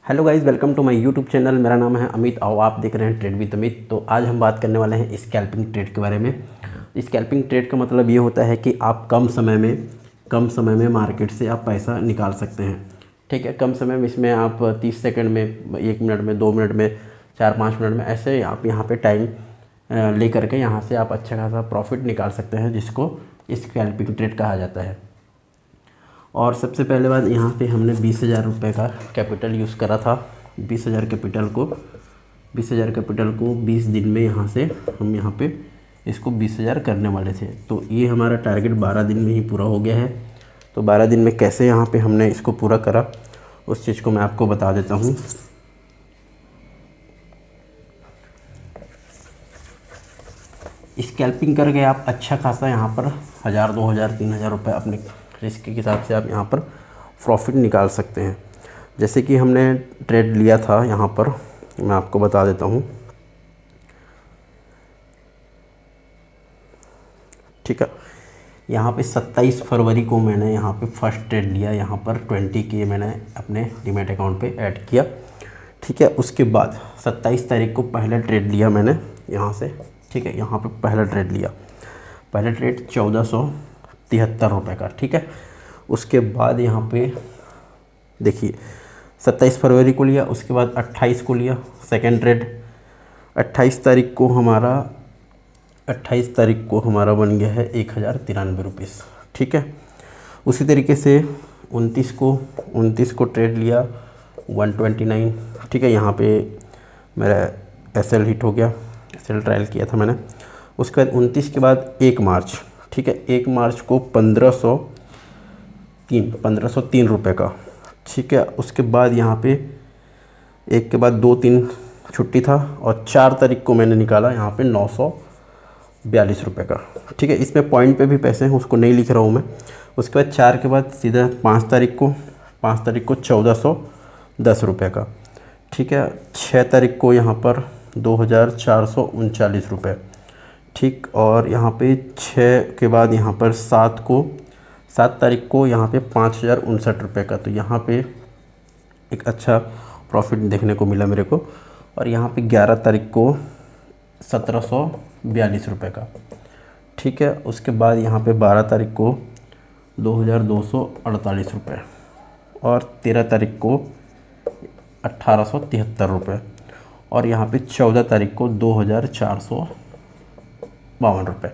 Hello guys, welcome to my YouTube channel. मेरा नाम है अमित और आप देख रहे हैं ट्रेड विद अमित। तो आज हम बात करने वाले हैं स्कैल्पिंग ट्रेड के बारे में। स्कैल्पिंग ट्रेड का मतलब ये होता है कि आप कम समय में मार्केट से आप पैसा निकाल सकते हैं। ठीक है, कम समय में इसमें आप 30 सेकंड में, 1 मिनट में, 2 मिनट में, 4-5 मिनट में, ऐसे आप यहाँ पे टाइम ले करके यहाँ से आप अच्छा खासा प्रॉफिट निकाल सकते हैं, जिसको स्कैल्पिंग ट्रेड कहा जाता है। और सबसे पहले बात, यहाँ पे हमने 20,000 रुपये का कैपिटल यूज़ करा था। 20,000 कैपिटल को 20 दिन में यहाँ से हम यहाँ पे इसको 20,000 करने वाले थे। तो ये हमारा टारगेट 12 दिन में ही पूरा हो गया है। तो 12 दिन में कैसे यहाँ पे हमने इसको पूरा करा, उस चीज़ को मैं आपको बता देता हूँ। स्कैल्पिंग करके आप अच्छा खासा यहाँ पर 1,000, 2,000, 3,000 रुपये अपने रिस्क के हिसाब से आप यहाँ पर प्रॉफिट निकाल सकते हैं। जैसे कि हमने ट्रेड लिया था यहाँ पर, मैं आपको बता देता हूँ। ठीक है, यहाँ पे 27 फरवरी को मैंने यहाँ पे फर्स्ट ट्रेड लिया। यहाँ पर 20K मैंने अपने डीमैट अकाउंट पे ऐड किया। ठीक है, उसके बाद 27 तारीख को पहला ट्रेड लिया मैंने यहाँ से। ठीक है, यहाँ पे पहला ट्रेड लिया। पहला ट्रेड 1473 रुपये का। ठीक है, उसके बाद यहाँ पे देखिए 27 फरवरी को लिया, उसके बाद 28 को लिया सेकेंड ट्रेड। 28 तारीख को हमारा बन गया है 1,093 रुपीज़। ठीक है, उसी तरीके से 29 को ट्रेड लिया 129। ठीक है, यहाँ पे मेरा एसएल हिट हो गया, एसएल ट्रायल किया था मैंने। उसके बाद 29 के बाद 1 मार्च। ठीक है, 1 मार्च को 1503 रुपये का। ठीक है, उसके बाद यहाँ पे एक के बाद 2-3 छुट्टी था और 4 तारीख को मैंने निकाला यहाँ पे 942 रुपये का। ठीक है, इसमें पॉइंट पे भी पैसे हैं, उसको नहीं लिख रहा हूँ मैं। उसके बाद 4 के बाद सीधा 5 तारीख को 1410 रुपये का। ठीक है, 6 तारीख को यहाँ पर 2,439 रुपये। ठीक, और यहाँ पे 6 के बाद यहाँ पर 7 तारीख को यहाँ पे 5,059 रुपये का। तो यहाँ पे एक अच्छा प्रॉफिट देखने को मिला मेरे को। और यहाँ पे 11 तारीख को 1,742 रुपये का। ठीक है, उसके बाद यहाँ पे 12 तारीख को 2,248 रुपये और 13 तारीख को 1,873 रुपये और यहाँ पे 14 तारीख को 2,452 रुपये।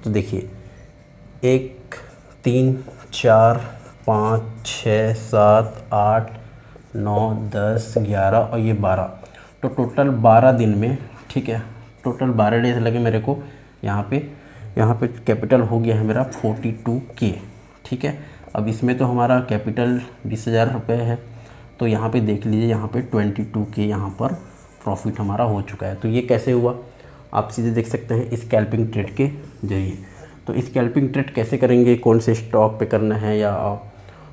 तो देखिए 1, 3, 4, 5, 6, 7, 8, 9, 10, 11 और ये 12। तो टोटल 12 दिन में, ठीक है, टोटल 12 डेज लगे मेरे को। यहाँ पे कैपिटल हो गया है मेरा 42K। ठीक है, अब इसमें तो हमारा कैपिटल 20,000 रुपये है। तो यहाँ पे देख लीजिए, यहाँ पे 22K यहाँ पर प्रॉफिट हमारा हो चुका है। तो ये कैसे हुआ, आप सीधे देख सकते हैं स्कैल्पिंग ट्रेड के जरिए। तो स्कैल्पिंग ट्रेड कैसे करेंगे, कौन से स्टॉक पे करना है या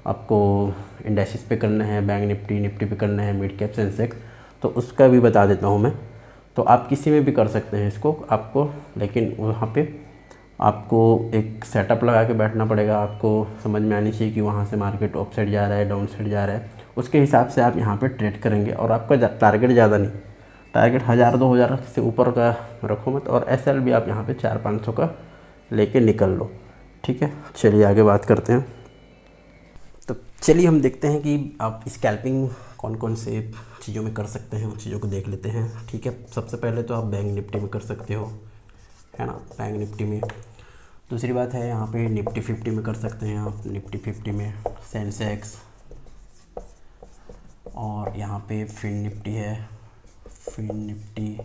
आपको इंडेक्सेस पे करना है, बैंक निफ्टी पे करना है, मिड कैप सेंसेक्स, तो उसका भी बता देता हूँ मैं। तो आप किसी में भी कर सकते हैं इसको आपको, लेकिन वहाँ पे आपको एक सेटअप लगा के बैठना पड़ेगा। आपको समझ में आनी चाहिए कि वहाँ से मार्केट अप साइड जा रहा है, डाउन साइड जा रहा है, उसके हिसाब से आप यहाँ पे ट्रेड करेंगे। और आपका टारगेट ज़्यादा नहीं, टारगेट 1,000-2,000 से ऊपर का रखो मत। और एसएल भी आप यहाँ पे 400-500 का लेके निकल लो। ठीक है, चलिए आगे बात करते हैं। तो चलिए हम देखते हैं कि आप स्कैल्पिंग कौन कौन से चीज़ों में कर सकते हैं, उन चीज़ों को देख लेते हैं। ठीक है, सबसे पहले तो आप बैंक निफ्टी में कर सकते हो, है ना, बैंक निफ्टी में। दूसरी बात है यहाँ पे निफ्टी 50 में कर सकते हैं आप, निफ्टी 50 में, सेंसेक्स, और यहाँ पे फिन निफ्टी है, फिन निफ्टी।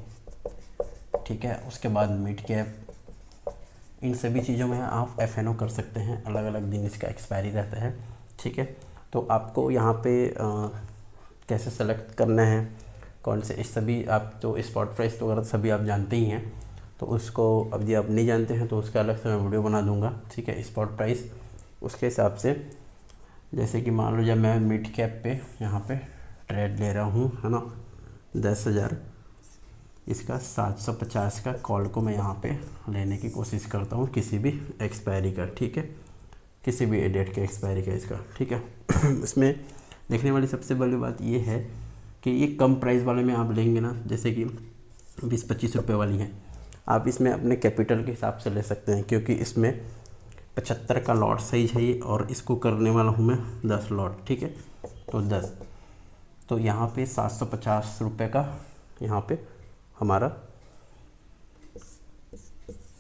ठीक है, उसके बाद मिड कैप। इन सभी चीज़ों में आप एफएनओ कर सकते हैं, अलग अलग दिन इसका एक्सपायरी रहता है। ठीक है, तो आपको यहाँ पे कैसे सेलेक्ट करना है, कौन से, इस सभी आप तो स्पॉट प्राइस वगैरह सभी आप जानते ही हैं। तो उसको अब यदि आप नहीं जानते हैं तो उसका अलग से मैं वीडियो बना दूंगा। ठीक है, स्पॉट प्राइस उसके हिसाब से, जैसे कि मान लो जब मैं मिड कैप पे यहाँ पे ट्रेड ले रहा हूँ, है ना, 10,000, इसका 750 का कॉल को मैं यहाँ पे लेने की कोशिश करता हूँ, किसी भी एक्सपायरी का। ठीक है, किसी भी डेट के एक्सपायरी का इसका। ठीक है इसमें देखने वाली सबसे बड़ी बात ये है कि ये कम प्राइस वाले में आप लेंगे ना, जैसे कि 20-25 रुपये वाली है, आप इसमें अपने कैपिटल के हिसाब से ले सकते हैं, क्योंकि इसमें 75 का लॉट साइज है ये, और इसको करने वाला हूँ मैं 10 लॉट, ठीक है। तो 10, तो यहाँ पे 750 रुपये का यहाँ पे हमारा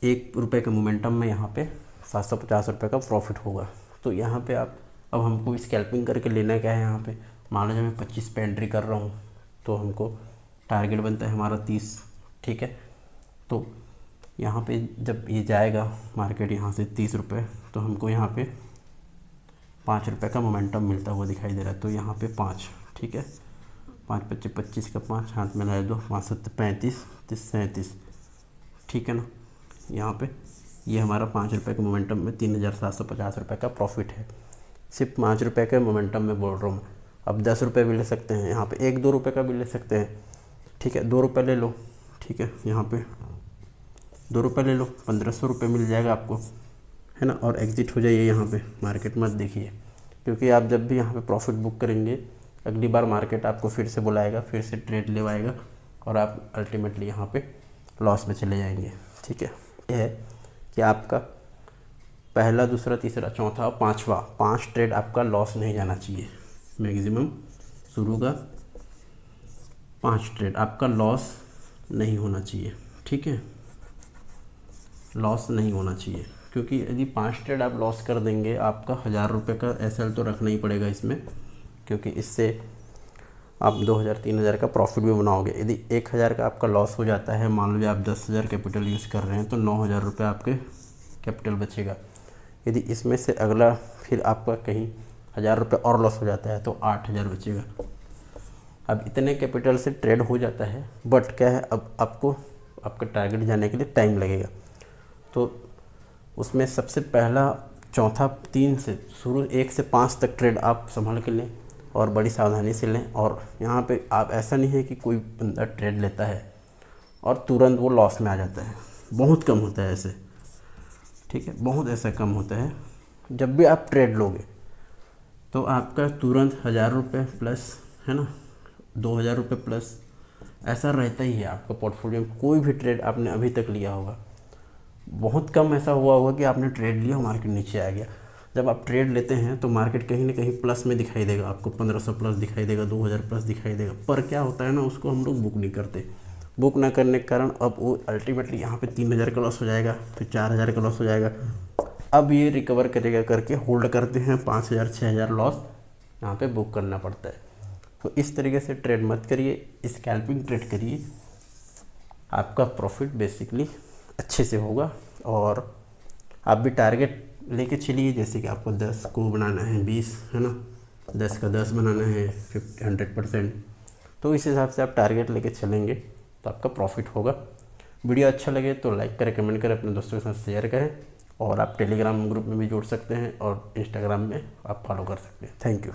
1 रुपये का मोमेंटम में यहाँ पे 750 रुपये का प्रॉफिट होगा। तो यहाँ पे आप, अब हमको स्कैल्पिंग करके लेना क्या है, यहाँ पे मान लीजिए मैं 25 पे एंट्री कर रहा हूँ, तो हमको टारगेट बनता है हमारा 30, ठीक है। तो यहाँ पे जब ये जाएगा मार्केट यहाँ से 30 रुपये, तो हमको यहाँ पे 5 रुपये का मोमेंटम मिलता हुआ दिखाई दे रहा है। तो यहाँ पे 5, ठीक है, 5 25 25 का 5 हाथ में ला दो, 5 7 35 30 37, ठीक है ना। यहाँ पे ये हमारा 5 रुपये के मोमेंटम में 3750 रुपये का प्रॉफिट है। सिर्फ 5 रुपये के मोमेंटम में बोल रहा हूँ मैं। अब 10 रुपये भी ले सकते हैं, यहाँ पे 1-2 रुपये का भी ले सकते हैं, ठीक है। 2 रुपये ले लो, ठीक है, यहाँ पे 2 रुपये ले लो, 1500 रुपये मिल जाएगा आपको, है ना। और एग्ज़िट हो जाइए यहाँ पे, मार्केट मत देखिए, क्योंकि आप जब भी यहाँ पे प्रॉफिट बुक करेंगे, अगली बार मार्केट आपको फिर से बुलाएगा, फिर से ट्रेड लेवाएगा, और आप अल्टीमेटली यहाँ पे लॉस में चले जाएंगे, ठीक है। यह है कि आपका पहला, दूसरा, तीसरा, चौथा, पाँचवा 5 ट्रेड आपका लॉस नहीं जाना चाहिए। मैक्सिमम शुरू का 5 ट्रेड आपका लॉस नहीं होना चाहिए, ठीक है, लॉस नहीं होना चाहिए। क्योंकि यदि 5 ट्रेड आप लॉस कर देंगे, आपका 1000 रुपये का एसएल तो रखना ही पड़ेगा इसमें, क्योंकि इससे आप 2000-3000 का प्रॉफिट भी बनाओगे। यदि 1000 का आपका लॉस हो जाता है, मान लीजिए आप 10,000 कैपिटल यूज़ कर रहे हैं, तो 9000 रुपये आपके कैपिटल बचेगा। यदि इसमें से अगला फिर आपका कहीं 1000 रुपये और लॉस हो जाता है, तो 8000 बचेगा। अब इतने कैपिटल से ट्रेड हो जाता है, बट क्या है, अब आपको आपका टारगेट जाने के लिए टाइम लगेगा। तो उसमें सबसे पहला, चौथा, 3 से शुरू 1 से 5 तक ट्रेड आप संभाल के लें और बड़ी सावधानी से लें। और यहाँ पे आप, ऐसा नहीं है कि कोई बंदा ट्रेड लेता है और तुरंत वो लॉस में आ जाता है, बहुत कम होता है ऐसे, ठीक है, बहुत ऐसा कम होता है। जब भी आप ट्रेड लोगे तो आपका तुरंत 1000 रुपये प्लस, है ना, 2000 रुपये प्लस, ऐसा रहता ही है आपका पोर्टफोलियो में। कोई भी ट्रेड आपने अभी तक लिया होगा, बहुत कम ऐसा हुआ होगा कि आपने ट्रेड लिया, मार्केट नीचे आ गया। जब आप ट्रेड लेते हैं तो मार्केट कहीं ना कहीं प्लस में दिखाई देगा आपको, 1500 प्लस दिखाई देगा, 2000 प्लस दिखाई देगा। पर क्या होता है ना, उसको हम लोग बुक नहीं करते। बुक ना करने के कारण अब वो अल्टीमेटली यहाँ पे 3000 का लॉस हो जाएगा, फिर 4000 का लॉस हो जाएगा। अब ये रिकवर करेगा करके होल्ड करते हैं, 5000 6000 लॉस यहाँ पे बुक करना पड़ता है। तो इस तरीके से ट्रेड मत करिए, स्कैल्पिंग ट्रेड करिए, आपका प्रॉफिट बेसिकली अच्छे से होगा। और आप भी टारगेट लेके चलिए, जैसे कि आपको 10 को बनाना है 20, है ना, 10 का 10 बनाना है 100%। तो इस हिसाब से आप टारगेट लेके चलेंगे तो आपका प्रॉफिट होगा। वीडियो अच्छा लगे तो लाइक करें, कमेंट करें, अपने दोस्तों के साथ शेयर करें, और आप टेलीग्राम ग्रुप में भी जुड़ सकते हैं और इंस्टाग्राम में आप फॉलो कर सकते हैं। Thank you.